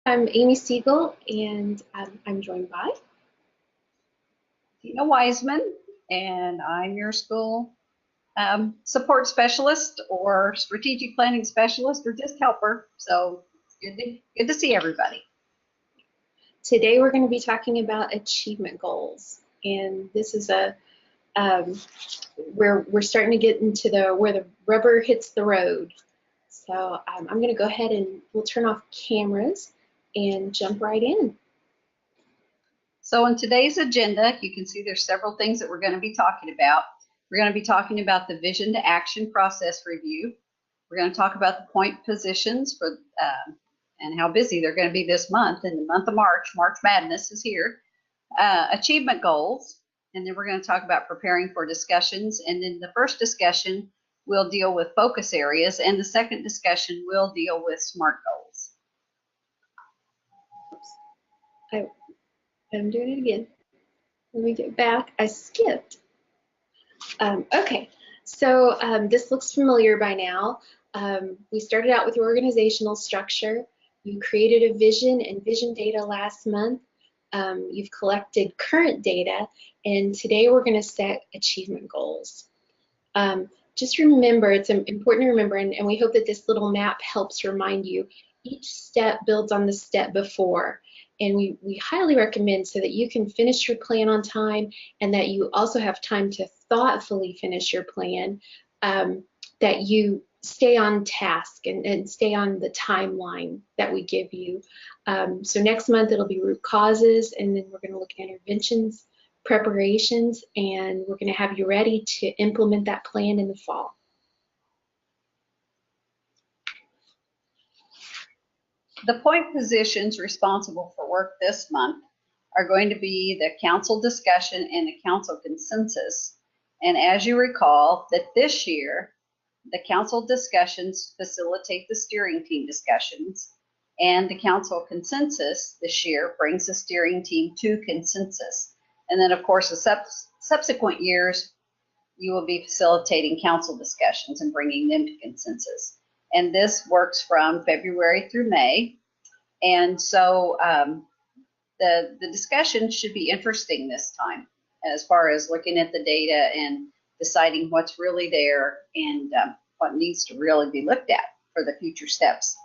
I'm Amy Siegel, and I'm joined by. Tina Wiseman, and I'm your school support specialist or strategic planning specialist or just helper. So good to see everybody. Today we're going to be talking about achievement goals, and this is where we're starting to get into where the rubber hits the road. So I'm going to go ahead and we'll turn off cameras and jump right in. So in today's agenda, you can see there's several things that we're going to be talking about. We're going to be talking about the vision to action process review. We're going to talk about the point positions for and how busy they're going to be this month. In the month of March, March Madness is here. Achievement goals, and then we're going to talk about preparing for discussions. And in the first discussion, we'll deal with focus areas, and the second discussion will deal with SMART goals. I'm doing it again. Let me get back. I skipped. Okay, so this looks familiar by now. We started out with the organizational structure. You created a vision and vision data last month. You've collected current data, and today we're going to set achievement goals. Just remember, it's important to remember, and we hope that this little map helps remind you, each step builds on the step before. And we highly recommend, so that you can finish your plan on time and that you also have time to thoughtfully finish your plan, that you stay on task and stay on the timeline that we give you. So next month it'll be root causes, and then we're going to look at interventions, preparations, and we're going to have you ready to implement that plan in the fall. The point positions responsible for work this month are going to be the council discussion and the council consensus. And as you recall, that this year, the council discussions facilitate the steering team discussions, and the council consensus this year brings the steering team to consensus. And then, of course, the subsequent years, you will be facilitating council discussions and bringing them to consensus. And this works from February through May. And so the discussion should be interesting this time, as far as looking at the data and deciding what's really there and what needs to really be looked at for the future steps.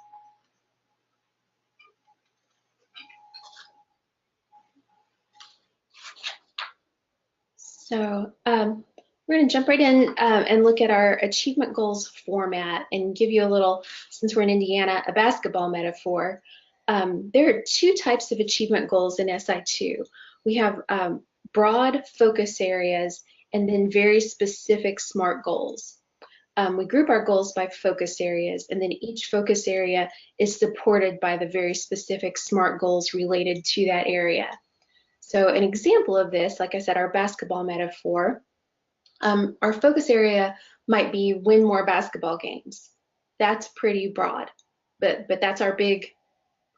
So we're going to jump right in and look at our achievement goals format and give you a little, since we're in Indiana, a basketball metaphor. There are two types of achievement goals in SI2. We have broad focus areas and then very specific SMART goals. We group our goals by focus areas, and then each focus area is supported by the very specific SMART goals related to that area. So an example of this, like I said, our basketball metaphor, our focus area might be win more basketball games. That's pretty broad, but that's our big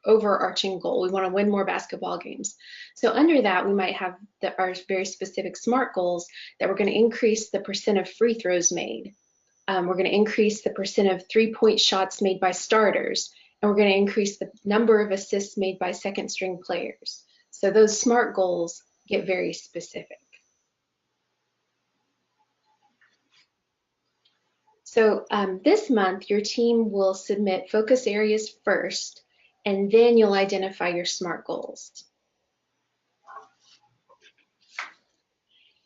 overarching goal. We want to win more basketball games. So under that, we might have our very specific SMART goals that we're going to increase the percent of free throws made. We're going to increase the percent of three-point shots made by starters, and we're going to increase the number of assists made by second string players. So those SMART goals get very specific. So this month, your team will submit focus areas first, and then you'll identify your SMART goals.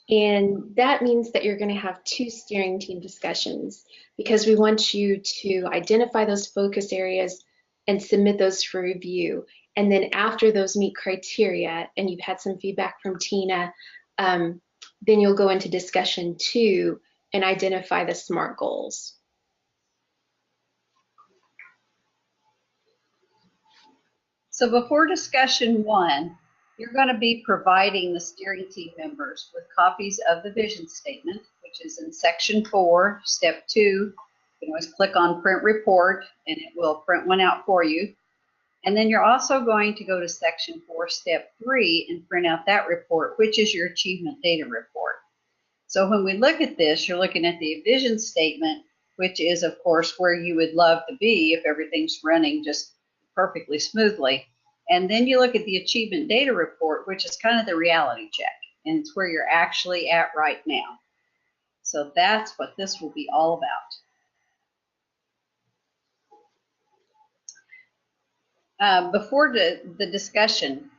And that means that you're going to have two steering team discussions, because we want you to identify those focus areas and submit those for review. And then after those meet criteria and you've had some feedback from Tina, then you'll go into discussion 2 and identify the SMART goals. So before discussion 1, you're going to be providing the steering team members with copies of the vision statement, which is in section 4, step 2. You can always click on print report and it will print one out for you. And then you're also going to go to section 4, step 3 and print out that report, which is your achievement data report. So when we look at this, you're looking at the vision statement, which is of course where you would love to be if everything's running just perfectly smoothly. And then you look at the achievement data report, which is kind of the reality check, and it's where you're actually at right now. So that's what this will be all about. Before the discussion,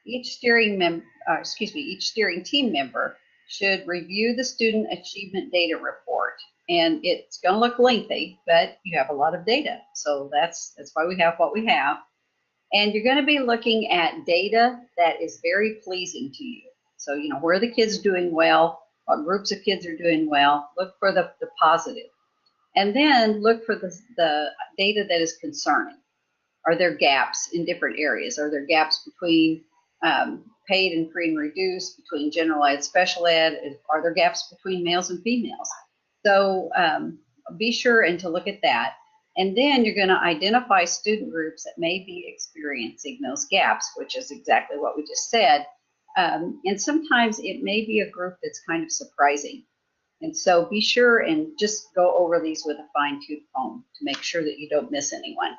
each steering team member should review the student achievement data report. And it's going to look lengthy, but you have a lot of data. So that's why we have what we have. And you're going to be looking at data that is very pleasing to you. So, you know, where are the kids doing well? What groups of kids are doing well? Look for the positive. And then look for the data that is concerning. Are there gaps in different areas? Are there gaps between paid and free and reduced, between general ed, special ed? Are there gaps between males and females? So be sure and to look at that. And then you're going to identify student groups that may be experiencing those gaps, which is exactly what we just said. And sometimes it may be a group that's kind of surprising. And so be sure and just go over these with a fine-tooth comb to make sure that you don't miss anyone.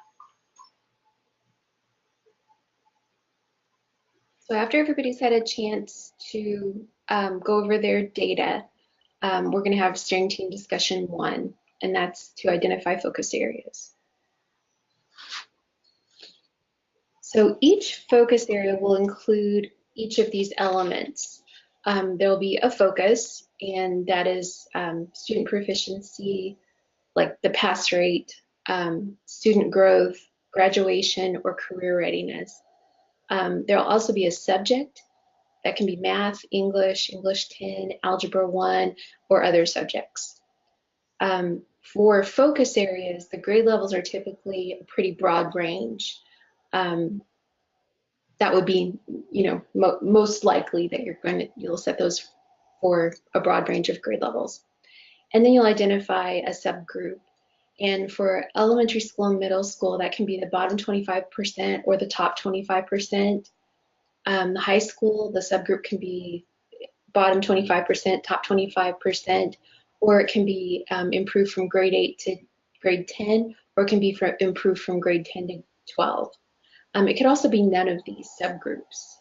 So after everybody's had a chance to go over their data, we're going to have steering team discussion 1, and that's to identify focus areas. So each focus area will include each of these elements. There'll be a focus, and that is student proficiency, like the pass rate, student growth, graduation, or career readiness. There'll also be a subject. That can be math, English, English 10, Algebra 1, or other subjects. For focus areas, the grade levels are typically a pretty broad range. That would be, you know, most likely that you'll set those for a broad range of grade levels. And then you'll identify a subgroup. And for elementary school and middle school, that can be the bottom 25% or the top 25%. The high school, the subgroup can be bottom 25%, top 25%, or it can be improved from grade 8 to grade 10, or it can be improved from grade 10 to 12. It could also be none of these subgroups.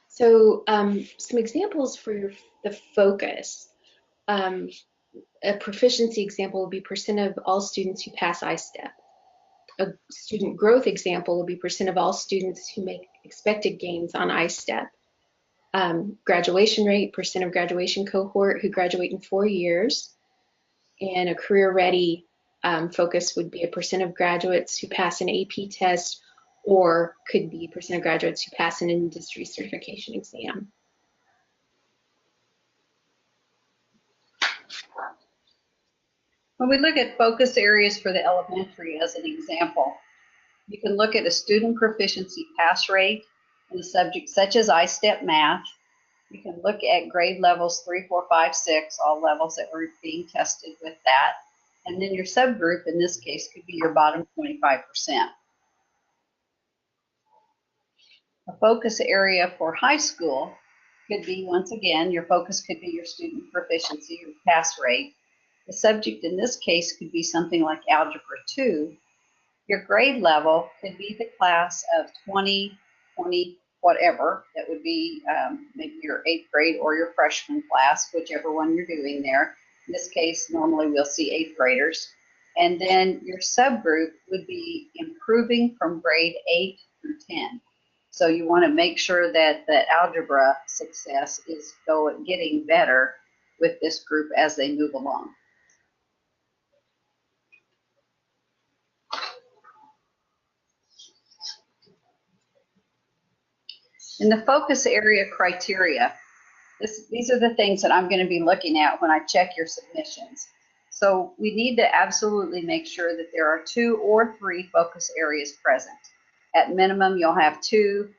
So some examples for the focus. A proficiency example would be % of all students who pass I-STEP. A student growth example would be % of all students who make expected gains on I-STEP. Graduation rate, % of graduation cohort who graduate in 4 years. And a career ready focus would be a % of graduates who pass an AP test, or could be % of graduates who pass an industry certification exam. When we look at focus areas for the elementary as an example, you can look at a student proficiency pass rate in a subject such as I-STEP math. You can look at grade levels 3, 4, 5, 6, all levels that were being tested with that. And then your subgroup in this case could be your bottom 25%. A focus area for high school could be, once again, your focus could be your student proficiency or pass rate. The subject in this case could be something like Algebra 2. Your grade level could be the class of 20, whatever. That would be maybe your 8th grade or your freshman class, whichever one you're doing there. In this case, normally we'll see 8th graders. And then your subgroup would be improving from grade 8 through 10. So you want to make sure that the algebra success is getting better with this group as they move along. In the focus area criteria, these are the things that I'm going to be looking at when I check your submissions. So we need to absolutely make sure that there are 2 or 3 focus areas present. At minimum, you'll have 2.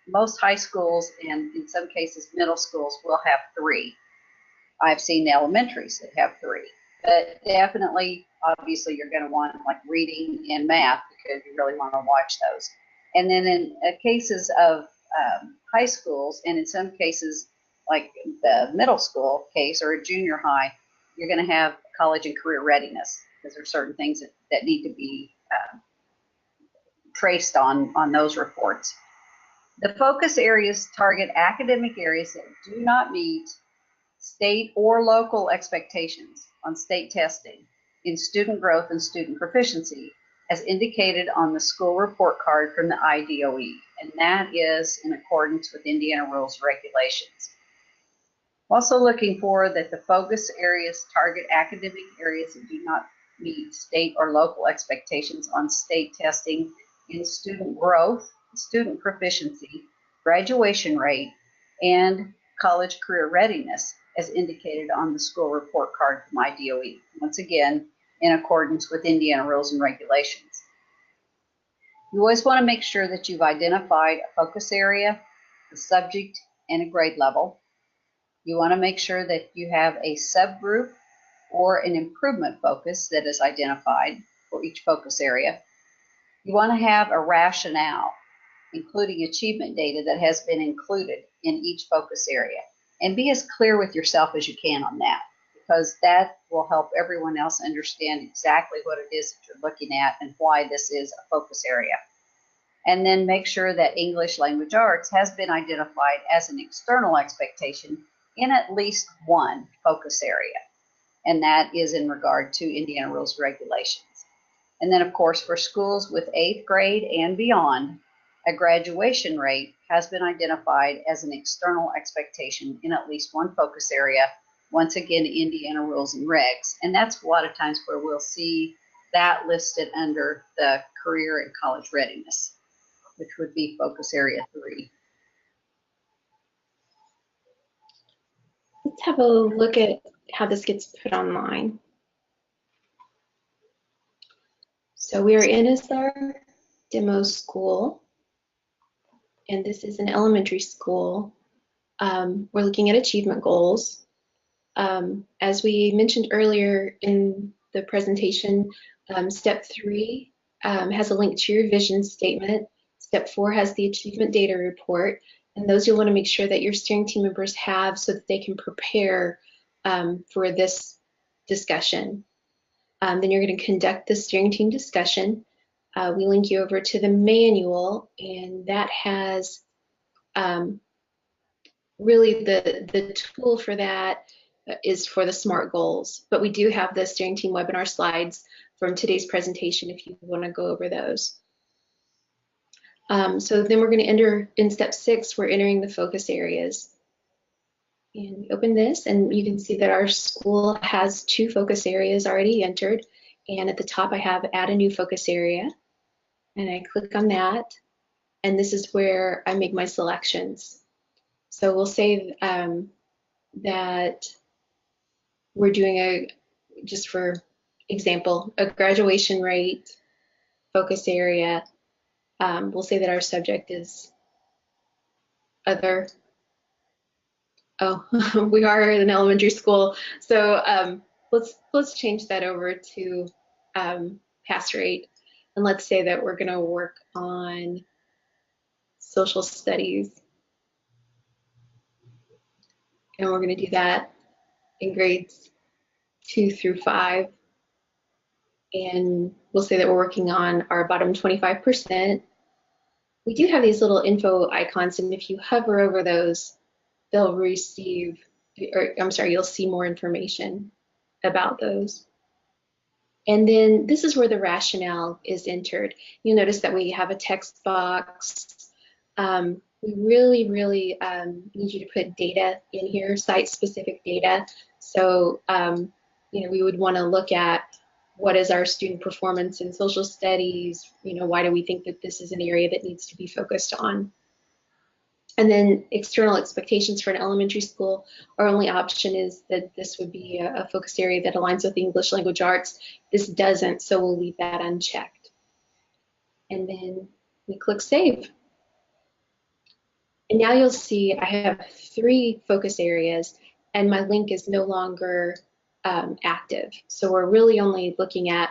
Most high schools and in some cases middle schools will have 3. I've seen elementaries that have 3. But definitely, obviously, you're going to want like reading and math because you really want to watch those. And then in cases of high schools, and in some cases, like the middle school case or a junior high, you're going to have college and career readiness. because there's certain things that need to be traced on those reports. The focus areas target academic areas that do not meet state or local expectations on state testing in student growth and student proficiency, as indicated on the school report card from the IDOE, and that is in accordance with Indiana rules and regulations. Also looking for that the focus areas target academic areas that do not meet state or local expectations on state testing in student growth, student proficiency, graduation rate, and college career readiness, as indicated on the school report card from IDOE. Once again, in accordance with Indiana rules and regulations. You always want to make sure that you've identified a focus area, a subject, and a grade level. You want to make sure that you have a subgroup or an improvement focus that is identified for each focus area. You want to have a rationale, including achievement data that has been included in each focus area. And be as clear with yourself as you can on that, because that will help everyone else understand exactly what it is that you're looking at and why this is a focus area. And then make sure that English language arts has been identified as an external expectation in at least one focus area. And that is in regard to Indiana rules and regulations. And then, of course, for schools with 8th grade and beyond, a graduation rate has been identified as an external expectation in at least one focus area. Once again, Indiana rules and regs. And that's a lot of times where we'll see that listed under the career and college readiness, which would be focus area 3. Let's have a look at how this gets put online. So we are in our demo school, and this is an elementary school. We're looking at achievement goals. As we mentioned earlier in the presentation, step 3 has a link to your vision statement. Step 4 has the achievement data report, and those you'll want to make sure that your steering team members have so that they can prepare for this discussion. Then you're going to conduct the steering team discussion. We link you over to the manual, and that has really the tool for that is for the SMART goals. But we do have the steering team webinar slides from today's presentation if you want to go over those. So then we're going to enter in step 6, we're entering the focus areas. And we open this, and you can see that our school has 2 focus areas already entered. And at the top, I have add a new focus area. And I click on that. And this is where I make my selections. So we'll say that we're doing just for example, a graduation rate focus area. We'll say that our subject is other. Oh, we are in an elementary school, so let's change that over to pass rate, and let's say that we're going to work on social studies, and we're going to do that in grades 2 through 5, and we'll say that we're working on our bottom 25%. We do have these little info icons, and if you hover over those, they'll receive, or I'm sorry, you'll see more information about those. And then this is where the rationale is entered. You'll notice that we have a text box. We really need you to put data in here, site-specific data. So, we would want to look at what is our student performance in social studies. Why do we think that this is an area that needs to be focused on? And then external expectations for an elementary school, our only option is that this would be a focus area that aligns with English language arts. This doesn't, so we'll leave that unchecked. And then we click Save. And now you'll see I have 3 focus areas, and my link is no longer active. So we're really only looking at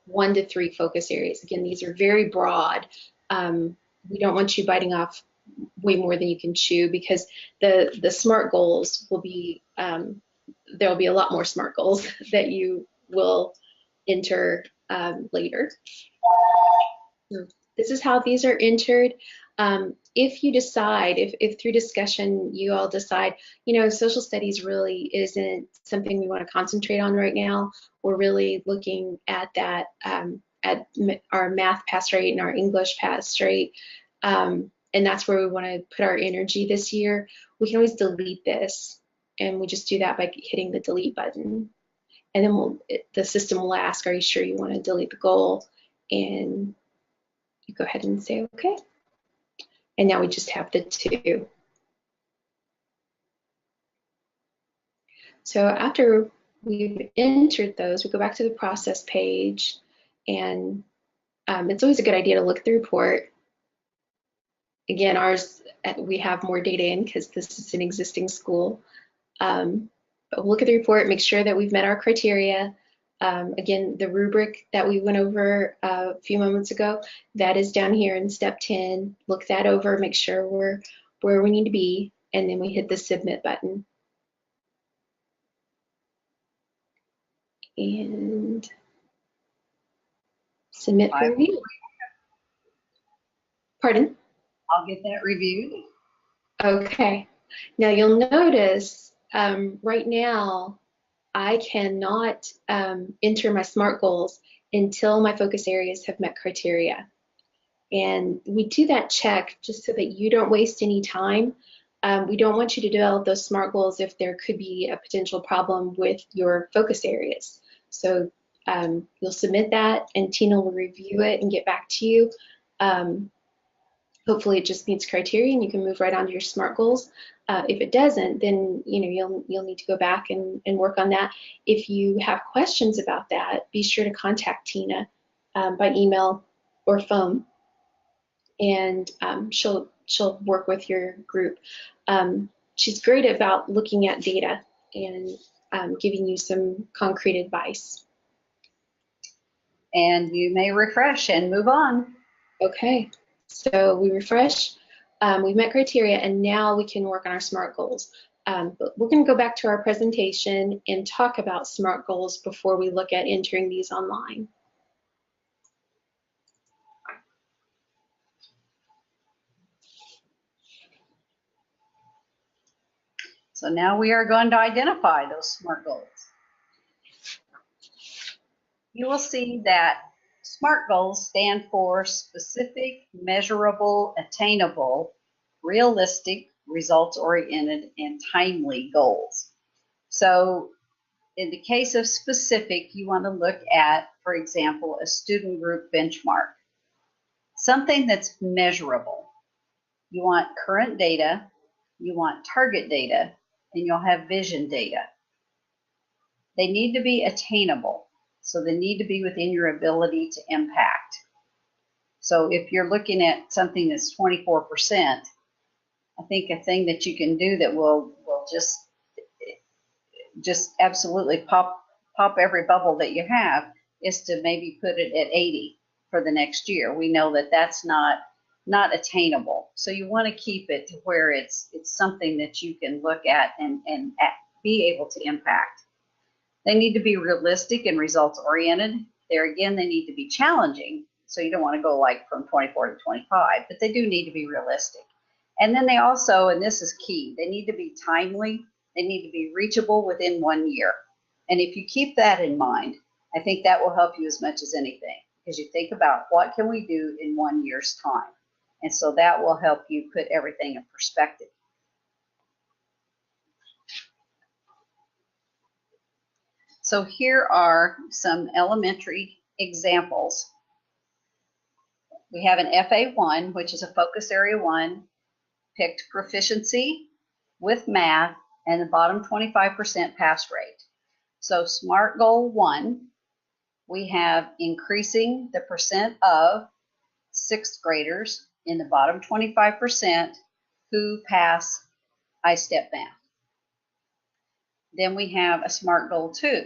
1 to 3 focus areas. Again, these are very broad. We don't want you biting off way more than you can chew, because the SMART goals will be, there will be a lot more SMART goals that you will enter later. So this is how these are entered. If you decide, if through discussion you all decide, social studies really isn't something we want to concentrate on right now, we're really looking at that, at our math pass rate and our English pass rate, and that's where we want to put our energy this year, we can always delete this, and we just do that by hitting the delete button. And then the system will ask, are you sure you want to delete the goal? And you go ahead and say, okay. And now we just have the 2. So after we've entered those, we go back to the process page, and it's always a good idea to look at the report. Again, ours, we have more data in because this is an existing school. But we'll look at the report, make sure that we've met our criteria. Again, the rubric that we went over a few moments ago, that is down here in step 10. Look that over, make sure we're where we need to be, and then we hit the submit button. And submit for review. Pardon? I'll get that reviewed. Okay. Now you'll notice right now I cannot enter my SMART goals until my focus areas have met criteria. And we do that check just so that you don't waste any time. We don't want you to develop those SMART goals if there could be a potential problem with your focus areas. So you'll submit that, and Tina will review it and get back to you. Hopefully it just meets criteria and you can move right on to your SMART goals. If it doesn't, then you'll need to go back and work on that. If you have questions about that, be sure to contact Tina by email or phone, and she'll work with your group. She's great about looking at data and giving you some concrete advice. And you may refresh and move on. Okay, so we refresh, we've met criteria, and now we can work on our SMART goals. But we're going to go back to our presentation and talk about SMART goals before we look at entering these online. So now we are going to identify those SMART goals. You will see that SMART goals stand for specific, measurable, attainable, realistic, results-oriented, and timely goals. So in the case of specific, you want to look at, for example, a student group benchmark, something that's measurable. You want current data, you want target data, and you'll have vision data. They need to be attainable, so they need to be within your ability to impact. So if you're looking at something that's 24%, I think a thing that you can do that will just absolutely pop every bubble that you have is to maybe put it at 80 for the next year. We know that that's not attainable. So you want to keep it to where it's something that you can look at and be able to impact. They need to be realistic and results oriented. There again, they need to be challenging. So you don't want to go like from 24 to 25, but they do need to be realistic. And then they also, and this is key, they need to be timely. They need to be reachable within 1 year. And if you keep that in mind, I think that will help you as much as anything, because you think about what can we do in 1 year's time. And so that will help you put everything in perspective. So here are some elementary examples. We have an FA1, which is a focus area 1, picked proficiency with math and the bottom 25% pass rate. So SMART goal 1, we have increasing the percent of 6th graders in the bottom 25% who pass I-STEP math. Then we have a SMART goal 2.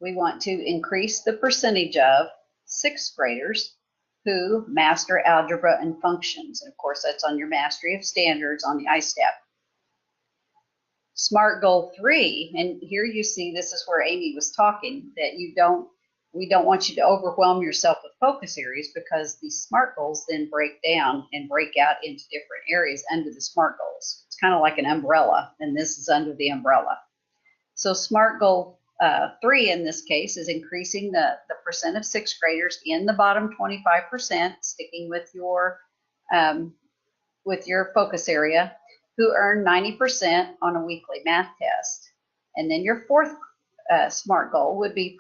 We want to increase the percentage of 6th graders who master algebra and functions. And of course, that's on your mastery of standards on the I-STEP. SMART goal 3, and here you see this is where Amy was talking, that you don't we don't want you to overwhelm yourself with focus areas, because these SMART goals then break down and break out into different areas under the SMART goals. It's kind of like an umbrella, and this is under the umbrella. So SMART goal 3 in this case is increasing the percent of sixth graders in the bottom 25%, sticking with your focus area, who earn 90% on a weekly math test. And then your fourth SMART goal would be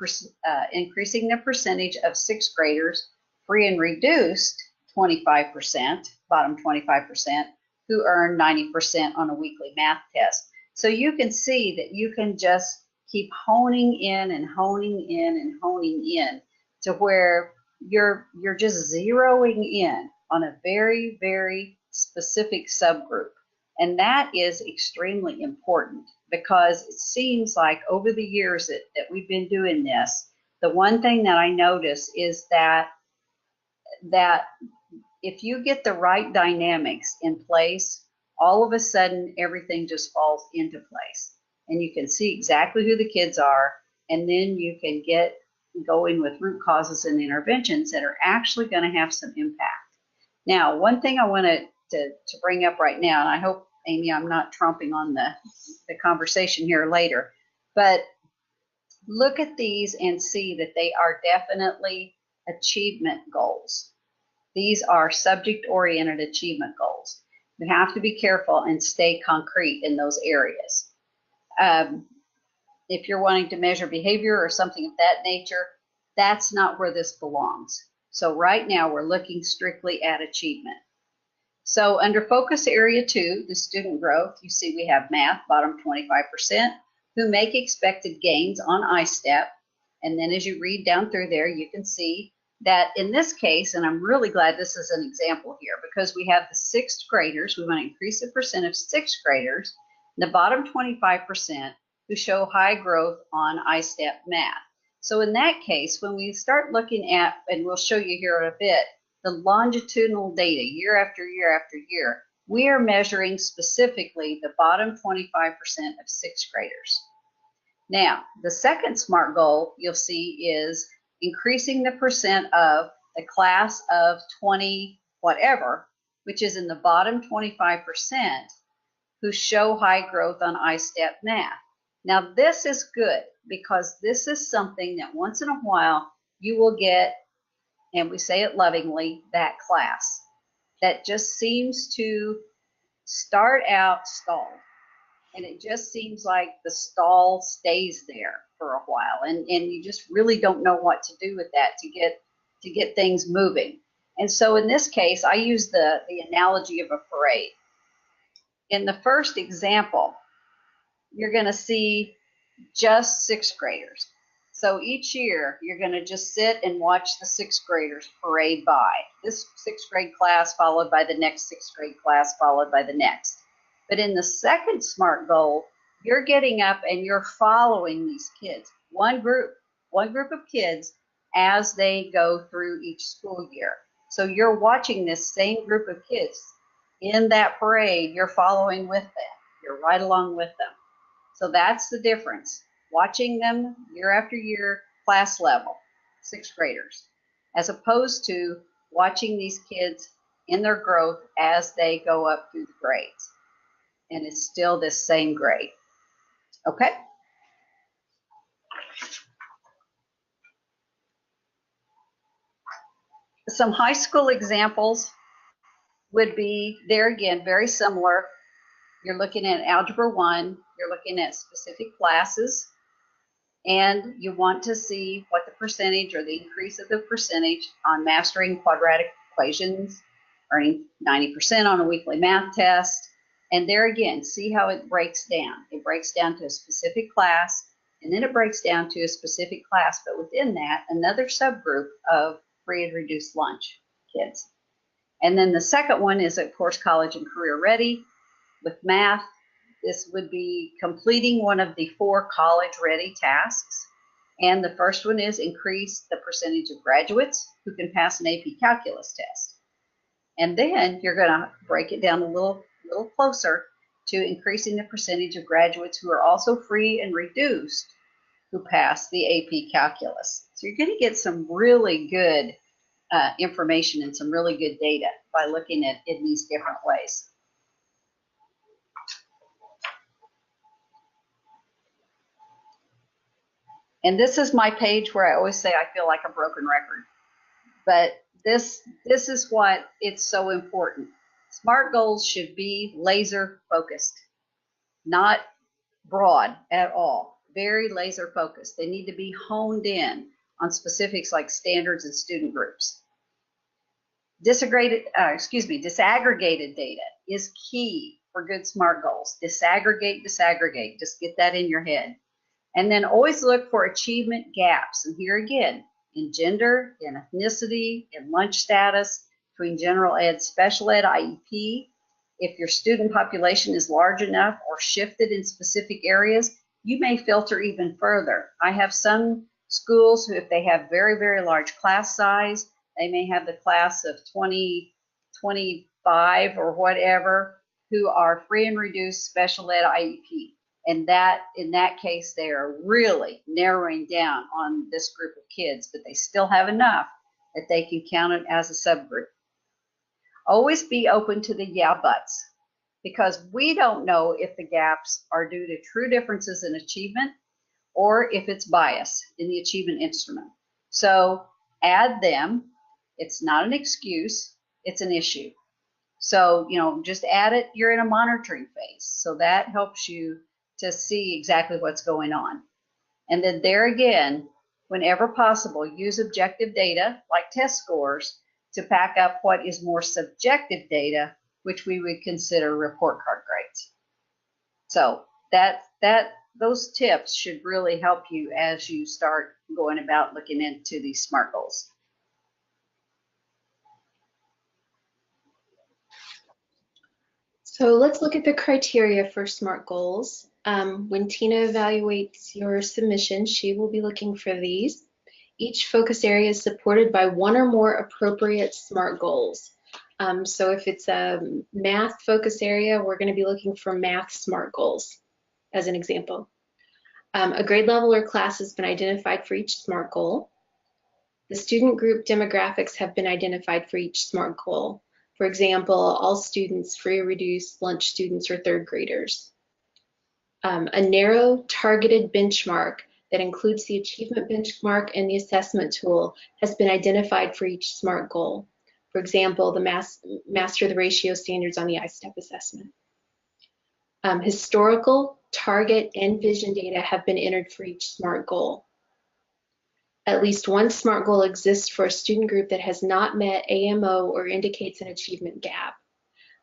increasing the percentage of sixth graders free and reduced 25%, bottom 25%, who earn 90% on a weekly math test. So you can see that you can just keep honing in and honing in and honing in to where you're just zeroing in on a very, very specific subgroup. And that is extremely important, because it seems like over the years that we've been doing this, the one thing that I notice is that if you get the right dynamics in place, all of a sudden everything just falls into place. And you can see exactly who the kids are, and then you can get going with root causes and interventions that are actually going to have some impact. Now, one thing I wanted to bring up right now, and I hope, Amy, I'm not trumping on the conversation here later, but look at these and see that they are definitely achievement goals. These are subject-oriented achievement goals. You have to be careful and stay concrete in those areas. If you're wanting to measure behavior or something of that nature, that's not where this belongs. So right now we're looking strictly at achievement. So under focus area 2, the student growth, you see we have math, bottom 25%, who make expected gains on I-STEP. And then as you read down through there, you can see that in this case, and I'm really glad this is an example here, because we have the sixth graders, we want to increase the percent of sixth graders, the bottom 25%, who show high growth on I-STEP math. So in that case, when we start looking at, and we'll show you here in a bit, the longitudinal data year after year after year, we are measuring specifically the bottom 25% of sixth graders. Now, the second SMART goal you'll see is increasing the percent of the class of 20 whatever, which is in the bottom 25%, who show high growth on I-STEP math. Now, this is good, because this is something that once in a while you will get, and we say it lovingly, that class that just seems to start out stalled. And it just seems like the stall stays there for a while. And you just really don't know what to do with that to get things moving. And so in this case, I use the analogy of a parade. In the first example, you're going to see just sixth graders. So each year, you're going to just sit and watch the sixth graders parade by. This sixth grade class followed by the next sixth grade class followed by the next. But in the second SMART goal, you're getting up and you're following these kids, one group of kids, as they go through each school year. So you're watching this same group of kids in that parade. You're following with them. You're right along with them. So that's the difference. Watching them year after year, class level, sixth graders, as opposed to watching these kids in their growth as they go up through the grades. And it's still this same grade. Okay? Some high school examples would be, there again, very similar. You're looking at Algebra 1, you're looking at specific classes, and you want to see what the percentage or the increase of the percentage on mastering quadratic equations, earning 90% on a weekly math test. And there again, see how it breaks down. It breaks down to a specific class, and then it breaks down to a specific class, but within that, another subgroup of free and reduced lunch kids. And then the second one is, of course, college and career ready. With math, this would be completing one of the 4 college-ready tasks. And the first one is increase the percentage of graduates who can pass an AP calculus test. And then you're going to break it down a little closer to increasing the percentage of graduates who are also free and reduced who pass the AP calculus. So you're going to get some really good information and some really good data by looking at it in these different ways. And this is my page where I always say I feel like a broken record. But this is what it's so important. SMART goals should be laser focused, not broad at all. Very laser focused. They need to be honed in on specifics like standards and student groups. Disaggregated data is key for good SMART goals. Disaggregate. Just get that in your head. And then always look for achievement gaps. And here again, in gender, in ethnicity, in lunch status, between general ed, special ed, IEP. If your student population is large enough or shifted in specific areas, you may filter even further. I have some schools who, if they have very, very large class size, they may have the class of 20, 25 or whatever, who are free and reduced special ed IEP. And that, in that case, they are really narrowing down on this group of kids, but they still have enough that they can count it as a subgroup. Always be open to the yeah buts, because we don't know if the gaps are due to true differences in achievement or if it's bias in the achievement instrument. So add them. It's not an excuse, it's an issue. So, just add it. You're in a monitoring phase. So that helps you to see exactly what's going on. And then there again, whenever possible, use objective data like test scores to back up what is more subjective data, which we would consider report card grades. So those tips should really help you as you start going about looking into these SMART goals. So let's look at the criteria for SMART goals. When Tina evaluates your submission, she will be looking for these. Each focus area is supported by one or more appropriate SMART goals. So if it's a math focus area, we're going to be looking for math SMART goals, as an example. A grade level or class has been identified for each SMART goal. The student group demographics have been identified for each SMART goal. For example, all students, free or reduced, lunch students, or third graders. A narrow targeted benchmark that includes the achievement benchmark and the assessment tool has been identified for each SMART goal. For example, the master the ratio standards on the I-STEP assessment. Historical, target, and vision data have been entered for each SMART goal. At least one SMART goal exists for a student group that has not met AMO or indicates an achievement gap.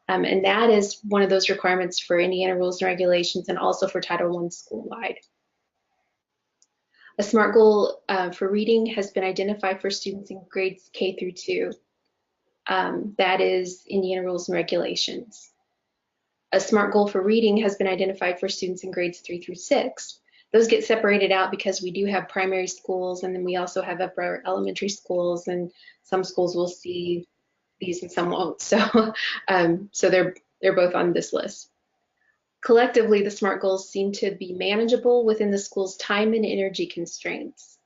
And that is one of those requirements for Indiana rules and regulations and also for Title I school-wide. A SMART goal for reading has been identified for students in grades K through 2. That is Indiana rules and regulations. A SMART goal for reading has been identified for students in grades 3 through 6. Those get separated out because we do have primary schools, and then we also have upper elementary schools, and some schools will see these and some won't. So, so they're both on this list. Collectively, the SMART goals seem to be manageable within the school's time and energy constraints.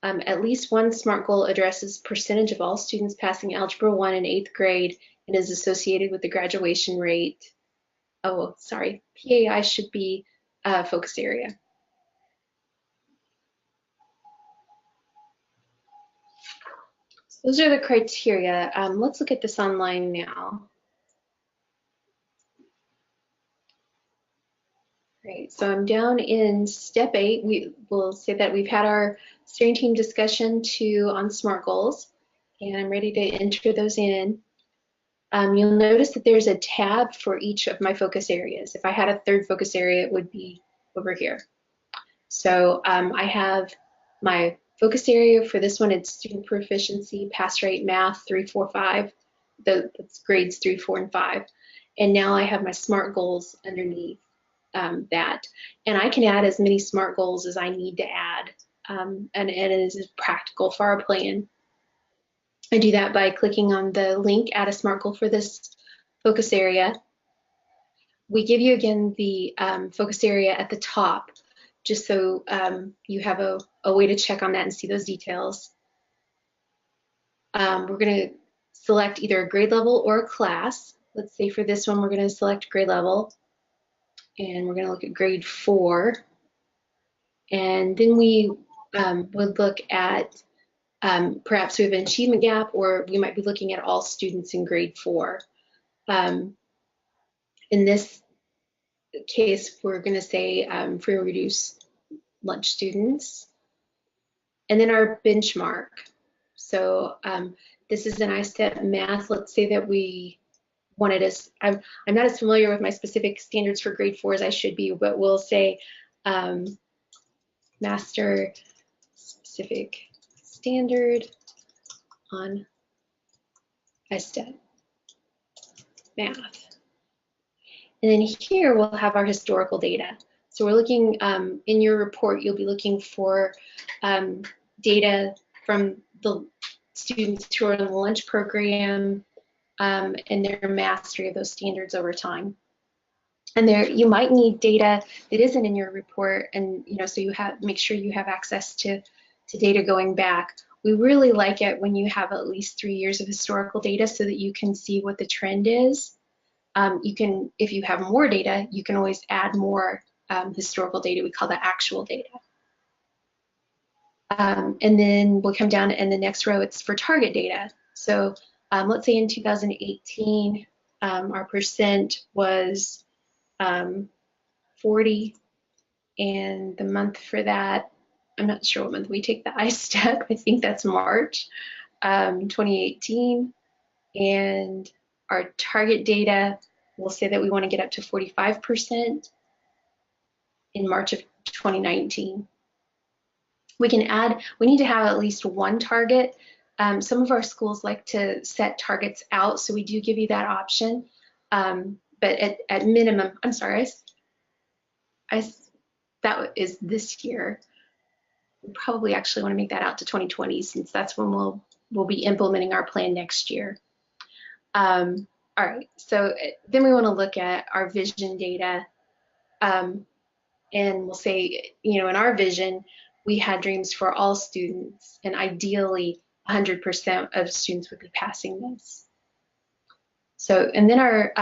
At least one SMART goal addresses percentage of all students passing Algebra 1 in 8th grade and is associated with the graduation rate. Oh, sorry, PAI should be focus area. So those are the criteria. Let's look at this online now. Great, so I'm down in step 8. We will say that we've had our steering team discussion on SMART goals, and I'm ready to enter those in. You'll notice that there's a tab for each of my focus areas. If I had a third focus area, it would be over here. So I have my focus area for this one. It's student proficiency, pass rate, math, 3, 4, 5. That's grades 3, 4, and 5. And now I have my SMART goals underneath that. And I can add as many SMART goals as I need to add. And it is practical for our plan. I do that by clicking on the link, add a SMART goal for this focus area. We give you again the focus area at the top. just so you have a way to check on that and see those details. We're going to select either a grade level or a class. Let's say for this one, we're going to select grade level, and we're going to look at grade 4. And then we would look at perhaps we have an achievement gap, or we might be looking at all students in grade 4. In this case, we're going to say free or reduced lunch students. And then our benchmark. So this is an I-STEP math. Let's say that we wanted us, I'm not as familiar with my specific standards for grade 4 as I should be, but we'll say master specific standard on I-STEP math. And then here we'll have our historical data. So we're looking, in your report, you'll be looking for data from the students who are in the lunch program and their mastery of those standards over time. And there, you might need data that isn't in your report, and so you have make sure you have access to data going back. We really like it when you have at least 3 years of historical data so that you can see what the trend is. You can, if you have more data, you can always add more historical data. We call that actual data. And then we'll come down, and the next row, it's for target data. So let's say in 2018, our percent was 40, and the month for that, I'm not sure what month we take the I-STEP. I think that's March 2018. And our target data, we'll say that we want to get up to 45% in March of 2019. We can add, we need to have at least one target. Some of our schools like to set targets out, so we do give you that option. But at minimum, I'm sorry, that is this year. We probably actually want to make that out to 2020, since that's when we'll be implementing our plan next year. All right, so then we want to look at our vision data. And we'll say, in our vision, we had dreams for all students, and ideally 100% of students would be passing this. So, and then our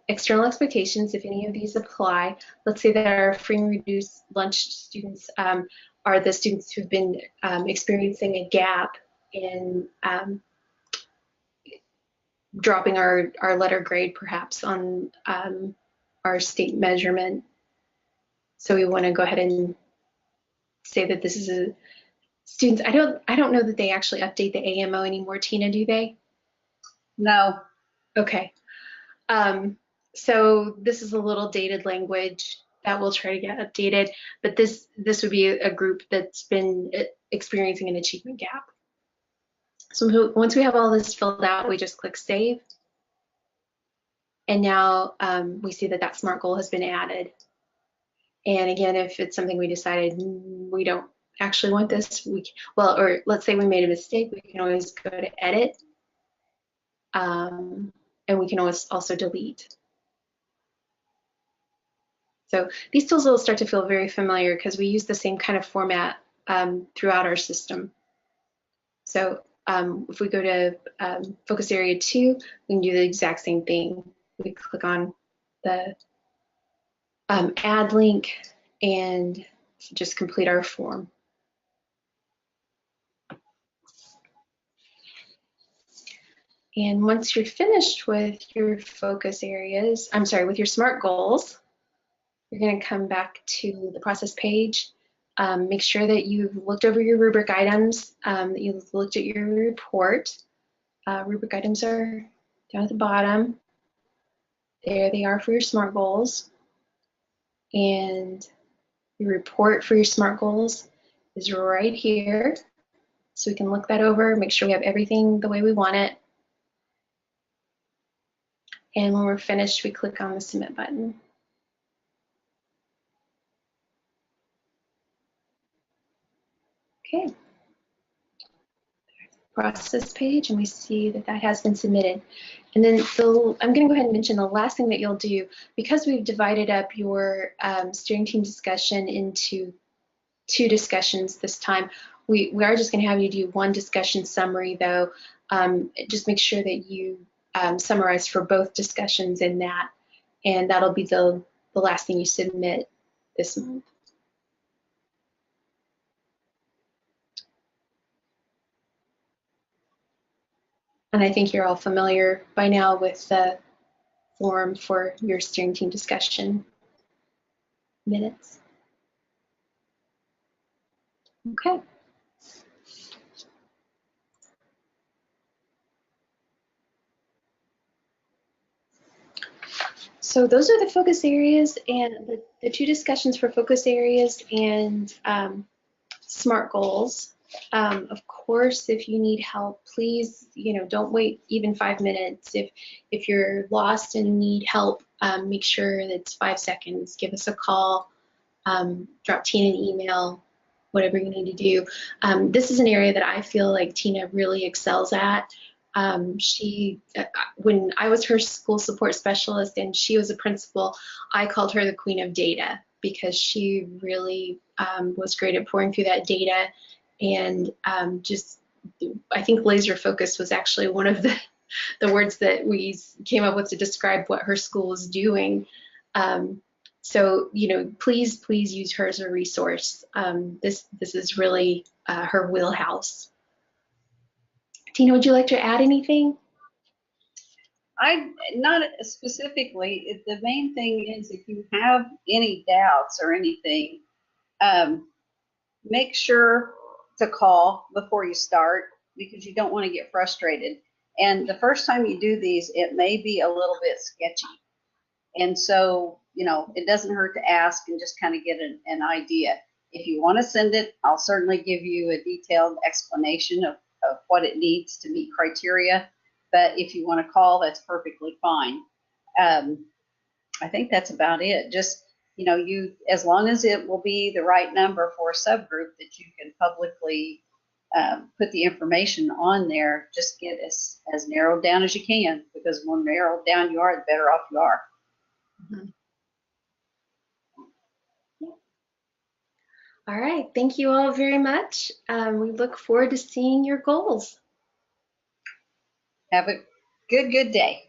external expectations, if any of these apply, let's say that our free and reduced lunch students are the students who've been experiencing a gap in dropping our letter grade perhaps on our state measurement. So we want to go ahead and say that this is a students. I don't know that they actually update the AMO anymore, Tina, do they? No. Okay. So this is a little dated language that we'll try to get updated, but this would be a group that's been experiencing an achievement gap. So once we have all this filled out, we just click save. And now we see that SMART goal has been added. And again, if it's something we decided we don't actually want this, or let's say we made a mistake, we can always go to edit, and we can always also delete. So these tools will start to feel very familiar because we use the same kind of format throughout our system. So if we go to focus area 2, we can do the exact same thing. We click on the add link and just complete our form. And once you're finished with your focus areas, with your SMART goals, you're going to come back to the process page. Make sure that you've looked over your rubric items, that you've looked at your report. Rubric items are down at the bottom. There they are for your SMART goals. And your report for your SMART goals is right here. So we can look that over, make sure we have everything the way we want it. And when we're finished, we click on the submit button. Okay. process page, and we see that that has been submitted. And then I'm going to go ahead and mention the last thing that you'll do, because we've divided up your steering team discussion into 2 discussions this time. We are just going to have you do 1 discussion summary, though. Just make sure that you summarize for both discussions in that, and that'll be the last thing you submit this month. And I think you're all familiar by now with the form for your steering team discussion minutes. Okay. So those are the focus areas and the 2 discussions for focus areas and SMART goals. Of course, if you need help, please, don't wait even 5 minutes. If you're lost and need help, make sure that it's 5 seconds. Give us a call, drop Tina an email, whatever you need to do. This is an area that I feel like Tina really excels at. When I was her school support specialist and she was a principal, I called her the queen of data, because she really was great at pouring through that data, and I think laser focus was actually one of the words that we came up with to describe what her school was doing. So, please use her as a resource. This is really her wheelhouse. Tina, would you like to add anything? Not specifically. The main thing is, if you have any doubts or anything, make sure to call before you start, because you don't want to get frustrated. And the first time you do these, it may be a little bit sketchy. And so, it doesn't hurt to ask and just kind of get an idea. If you want to send it, I'll certainly give you a detailed explanation of what it needs to meet criteria. But if you want to call, that's perfectly fine. I think that's about it. Just, as long as it will be the right number for a subgroup that you can publicly put the information on there, just get as narrowed down as you can, because the more narrowed down you are, the better off you are. Mm-hmm. All right, thank you all very much. We look forward to seeing your goals. Have a good day.